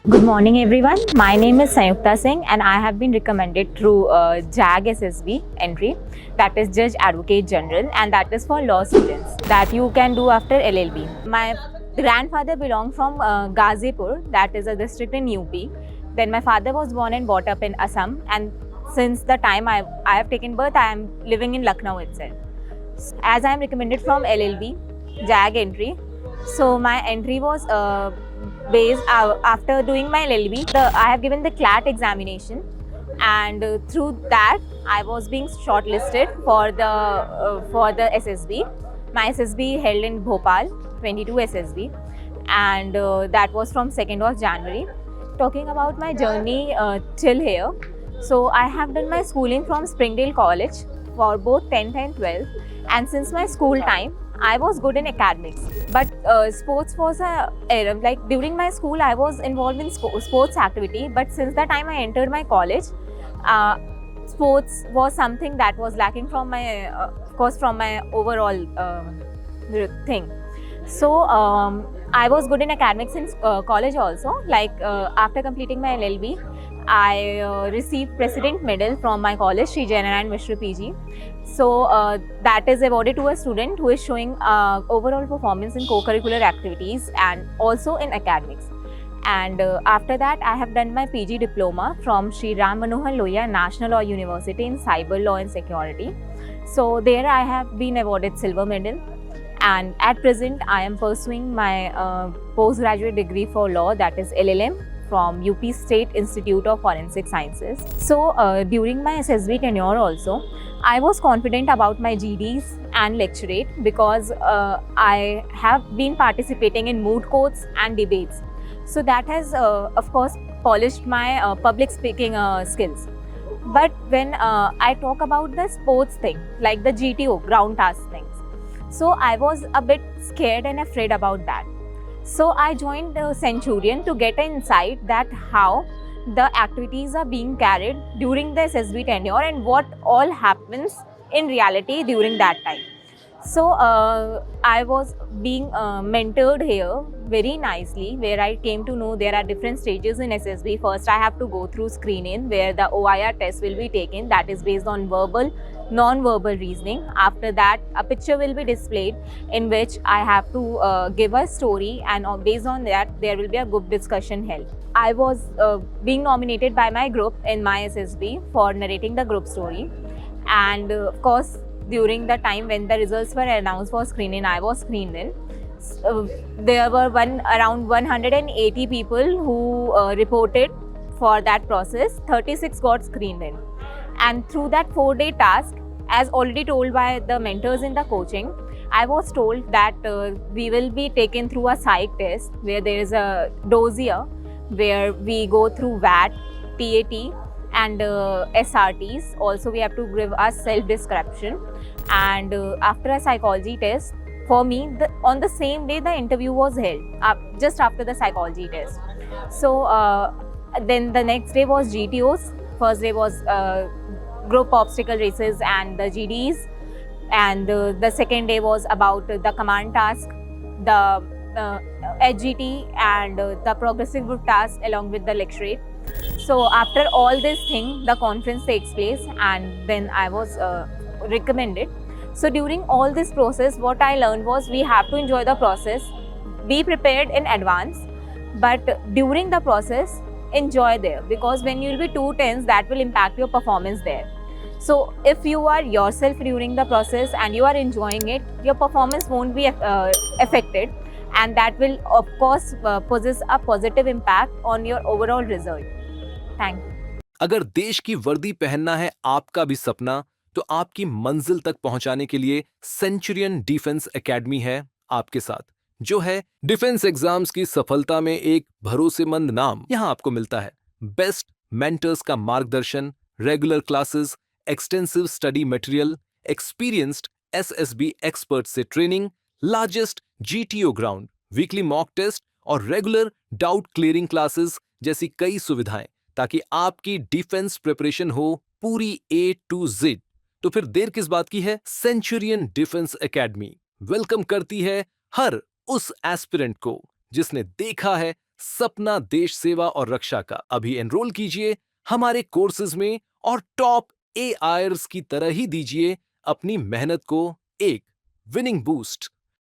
Good morning, everyone. My name is Sayukta Singh, and I have been recommended through JAG SSB entry, that is Judge Advocate General, and that is for law students that you can do after LLB. My grandfather belonged from Ghazipur, that is a district in UP. Then my father was born and brought up in Assam, and since the time I have taken birth, I am living in Lucknow itself. As I am recommended from LLB, JAG entry, so my entry was based after doing my LLB. I have given the CLAT examination, and through that I was being shortlisted for the SSB. My SSB held in Bhopal, 22 SSB, and that was from 2nd of January. Talking about my journey till here, so I have done my schooling from Springdale College for both 10th and 12th, and since my school time I was good in academics, but sports was a like during my school I was involved in sports activity, but since the time I entered my college, uh, sports was something that was lacking from my of course from my overall thing. So I was good in academics in college also. Like after completing my LLB, I received President Medal from my college, Sri Jainarayana Mishra PG. So that is awarded to a student who is showing overall performance in co-curricular activities and also in academics. And after that, I have done my PG diploma from Sri Ram Manohar Lohia National Law University in Cyber Law and Security. So there I have been awarded silver medal. And at present, I am pursuing my postgraduate degree for law, that is LLM, from UP State Institute of Forensic Sciences. So during my SSB tenure also, I was confident about my GDs and lecturate because I have been participating in moot courts and debates. So that has, of course, polished my public speaking skills. But when I talk about the sports thing, like the GTO, ground task things, so I was a bit scared and afraid about that. So I joined Centurion to get an insight that how the activities are being carried during the SSB tenure and what all happens in reality during that time. So I was being mentored here very nicely, where I came to know there are different stages in SSB. First, I have to go through screening, where the OIR test will be taken, that is based on verbal, non-verbal reasoning. After that, a picture will be displayed in which I have to give a story, and based on that, there will be a group discussion held. I was being nominated by my group in my SSB for narrating the group story, and of course, during the time when the results were announced for screening, I was screened in. There were around 180 people who reported for that process. 36 got screened in. And through that 4-day task, as already told by the mentors in the coaching, I was told that we will be taken through a psych test where there is a dossier where we go through VAT, TAT, and SRTs. Also, we have to give us self-description. And after a psychology test, for me, on the same day, the interview was held, just after the psychology test. So then the next day was GTOs. First day was group obstacle races and the GDs. And the second day was about the command task, the HGT, and the progressive group task along with the lecturate. So after all this thing, the conference takes place, and then I was recommended. So during all this process, what I learned was we have to enjoy the process, be prepared in advance, but during the process, enjoy there, because when you will be too tense, that will impact your performance there. So if you are yourself during the process and you are enjoying it, your performance won't be affected, and that will of course possess a positive impact on your overall result. Thank you. अगर देश की वर्दी पहनना है आपका भी सपना, तो आपकी मंजिल तक पहुंचाने के लिए सेंचुरियन डिफेंस एकेडमी है आपके साथ, जो है डिफेंस एग्जाम्स की सफलता में एक भरोसेमंद नाम। यहां आपको मिलता है बेस्ट मेंटर्स का मार्गदर्शन, regular classes, extensive study material, experienced SSB expert से training, largest GTO ground, weekly mock test और रेगुलर डाउट क्लियरिंग क्लासेस जैसी कई सुविधाएं, ताकि आपकी डिफेंस प्रिपरेशन हो पूरी A to Z। तो फिर देर किस बात की है? सेंचुरियन डिफेंस एकेडमी वेलकम करती है हर उस एस्पिरेंट को जिसने देखा है सपना देश सेवा और रक्षा का। अभी एनरोल कीजिए हमारे कोर्सेज में और टॉप AIRS की तरह ही दीजिए अपनी मेहनत को एक विनिंग बूस्ट।